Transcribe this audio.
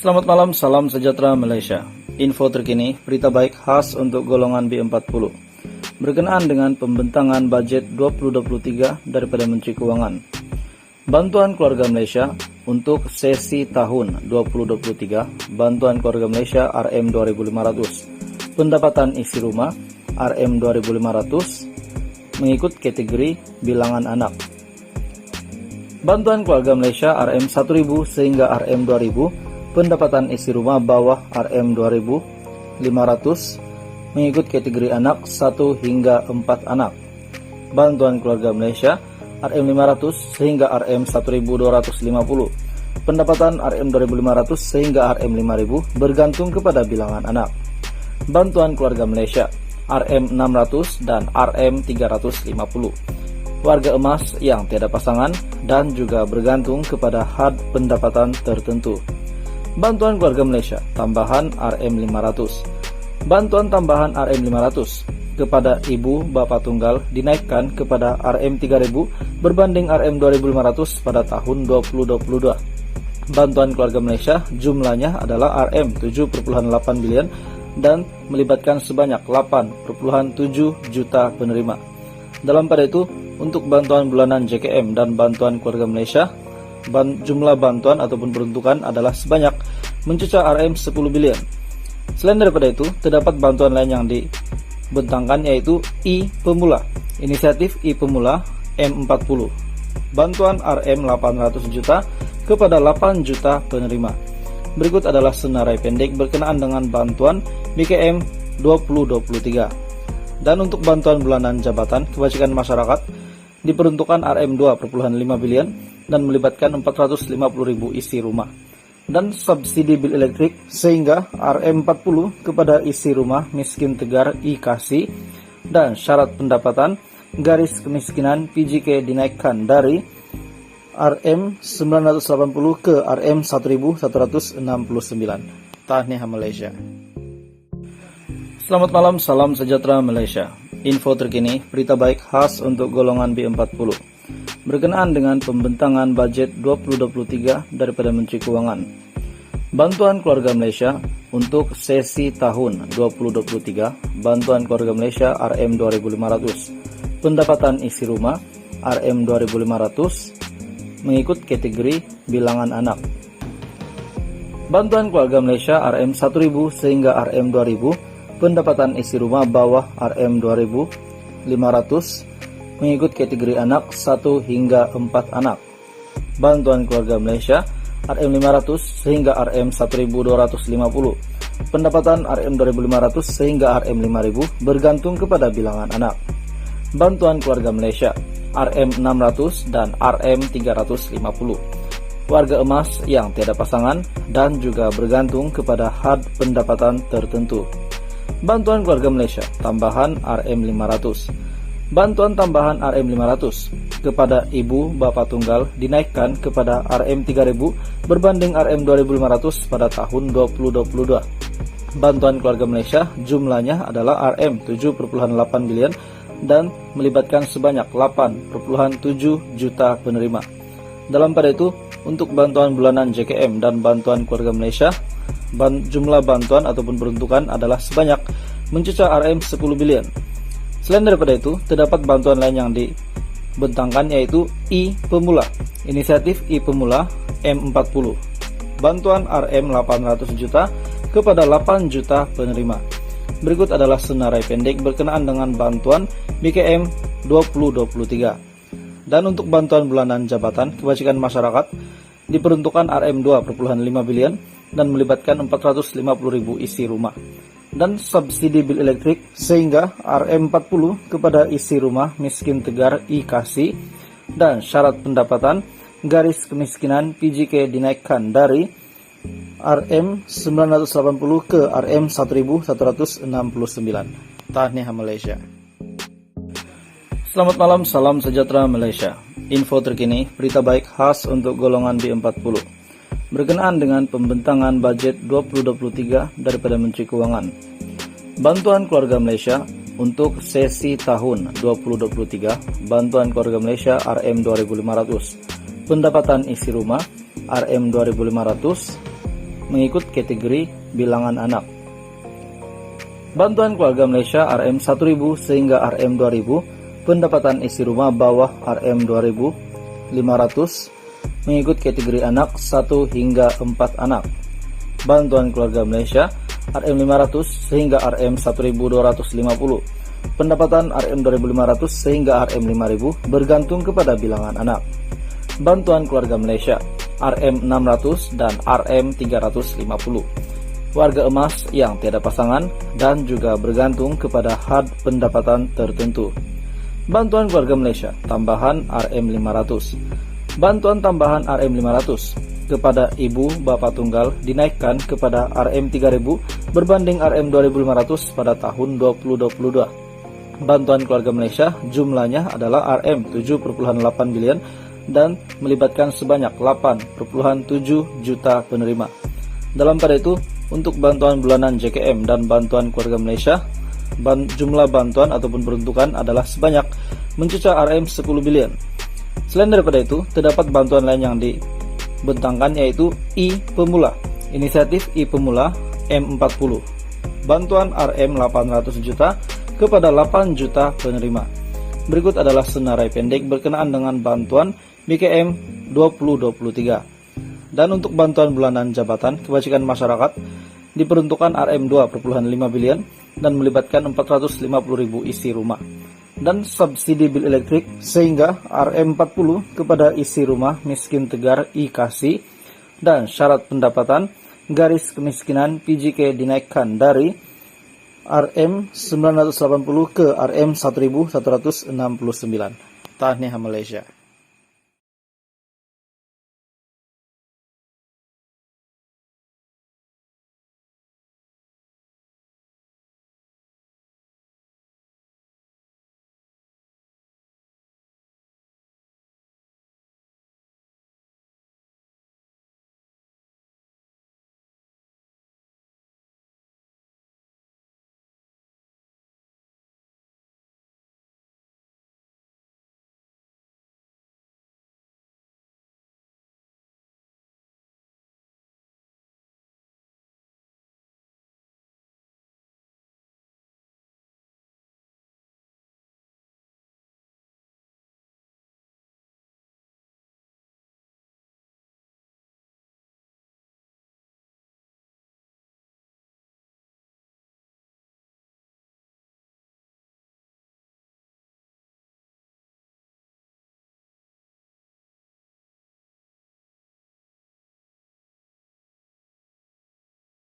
Selamat malam, salam sejahtera Malaysia. Info terkini, berita baik khas untuk golongan B40. Berkenaan dengan pembentangan budget 2023 daripada Menteri Kewangan. Bantuan Keluarga Malaysia untuk sesi tahun 2023, Bantuan Keluarga Malaysia RM 2.500, pendapatan isi rumah RM 2.500 mengikut kategori bilangan anak. Bantuan Keluarga Malaysia RM 1.000 sehingga RM 2.000, pendapatan isi rumah bawah RM 2.500 mengikut kategori anak 1 hingga 4 anak. Bantuan Keluarga Malaysia RM 500 sehingga RM 1.250, pendapatan RM 2.500 sehingga RM 5.000 bergantung kepada bilangan anak. Bantuan Keluarga Malaysia RM 600 dan RM 350, warga emas yang tiada pasangan dan juga bergantung kepada had pendapatan tertentu. Bantuan Keluarga Malaysia tambahan RM 500. Bantuan tambahan RM 500 kepada ibu bapa tunggal dinaikkan kepada RM 3.000 berbanding RM 2.500 pada tahun 2022. Bantuan Keluarga Malaysia jumlahnya adalah RM 7,8 bilion dan melibatkan sebanyak 8,7 juta penerima. Dalam pada itu, untuk bantuan bulanan JKM dan bantuan Keluarga Malaysia, jumlah bantuan ataupun peruntukan adalah sebanyak mencecah RM 10 bilion. Selain daripada itu, terdapat bantuan lain yang dibentangkan yaitu I-Pemula, inisiatif I-Pemula M40. Bantuan RM 800 juta kepada 8 juta penerima. Berikut adalah senarai pendek berkenaan dengan bantuan BKM 2023. Dan untuk bantuan bulanan jabatan kebajikan masyarakat diperuntukkan RM 2,5 bilion dan melibatkan 450.000 isi rumah. Dan subsidi bil elektrik sehingga RM 40 kepada isi rumah miskin tegar IKASI dan syarat pendapatan garis kemiskinan PJK dinaikkan dari RM 980 ke RM 1169. Tahniah Malaysia. Selamat malam, salam sejahtera Malaysia. Info terkini, berita baik khas untuk golongan B40. Berkenaan dengan pembentangan budget 2023 daripada Menteri Kewangan. Bantuan Keluarga Malaysia untuk sesi tahun 2023, Bantuan Keluarga Malaysia RM 2.500, pendapatan isi rumah RM 2.500 mengikut kategori bilangan anak. Bantuan Keluarga Malaysia RM 1.000 sehingga RM 2.000, pendapatan isi rumah bawah RM 2.500 mengikut kategori anak 1 hingga 4 anak. Bantuan Keluarga Malaysia RM 500 sehingga RM 1.250, pendapatan RM 2.500 sehingga RM 5.000 bergantung kepada bilangan anak. Bantuan Keluarga Malaysia RM 600 dan RM 350, warga emas yang tiada pasangan dan juga bergantung kepada had pendapatan tertentu. Bantuan Keluarga Malaysia tambahan RM 500. Bantuan tambahan RM 500 kepada ibu bapa tunggal dinaikkan kepada RM 3.000 berbanding RM 2.500 pada tahun 2022. Bantuan Keluarga Malaysia jumlahnya adalah RM 7,8 bilion dan melibatkan sebanyak 8,7 juta penerima. Dalam pada itu, untuk bantuan bulanan JKM dan bantuan Keluarga Malaysia, jumlah bantuan ataupun peruntukan adalah sebanyak mencecah RM 10 bilion. Selain daripada itu, terdapat bantuan lain yang dibentangkan yaitu I-Pemula, inisiatif I-Pemula M40. Bantuan RM 800 juta kepada 8 juta penerima. Berikut adalah senarai pendek berkenaan dengan bantuan BKM 2023. Dan untuk bantuan bulanan jabatan kebajikan masyarakat diperuntukkan RM 2,5 bilion dan melibatkan 450.000 isi rumah. Dan subsidi bil elektrik sehingga RM 40 kepada isi rumah miskin tegar IKASI dan syarat pendapatan garis kemiskinan PJK dinaikkan dari RM 980 ke RM 1169. Tahniah Malaysia. Selamat malam, salam sejahtera Malaysia. Info terkini, berita baik khas untuk golongan B40. Berkenaan dengan pembentangan budget 2023 daripada Menteri Kewangan. Bantuan Keluarga Malaysia untuk sesi tahun 2023, Bantuan Keluarga Malaysia RM 2.500, pendapatan isi rumah RM 2.500 mengikut kategori bilangan anak. Bantuan Keluarga Malaysia RM 1000 sehingga RM 2000, pendapatan isi rumah bawah RM 2500 mengikut kategori anak 1 hingga 4 anak. Bantuan Keluarga Malaysia RM 500 sehingga RM 1250, pendapatan RM 2500 sehingga RM 5000 bergantung kepada bilangan anak. Bantuan Keluarga Malaysia RM 600 dan RM 350, warga emas yang tiada pasangan dan juga bergantung kepada had pendapatan tertentu. Bantuan Keluarga Malaysia tambahan RM 500. Bantuan tambahan RM 500 kepada ibu bapa tunggal dinaikkan kepada RM 3000 berbanding RM 2500 pada tahun 2022. Bantuan Keluarga Malaysia jumlahnya adalah RM 7,8 bilion dan melibatkan sebanyak 8,7 juta penerima. Dalam pada itu, untuk bantuan bulanan JKM dan bantuan Keluarga Malaysia, jumlah bantuan ataupun peruntukan adalah sebanyak mencecah RM 10 bilion. Selain daripada itu, terdapat bantuan lain yang dibentangkan yaitu I Pemula, inisiatif I Pemula M40. Bantuan RM 800 juta kepada 8 juta penerima. Berikut adalah senarai pendek berkenaan dengan bantuan BKM 2023. Dan untuk bantuan bulanan jabatan kebajikan masyarakat diperuntukkan RM 2,5 bilion dan melibatkan 450.000 isi rumah. Dan subsidi bil elektrik sehingga RM 40 kepada isi rumah miskin tegar IKASI dan syarat pendapatan garis kemiskinan PJK dinaikkan dari RM 980 ke RM 1169. Tahniah Malaysia.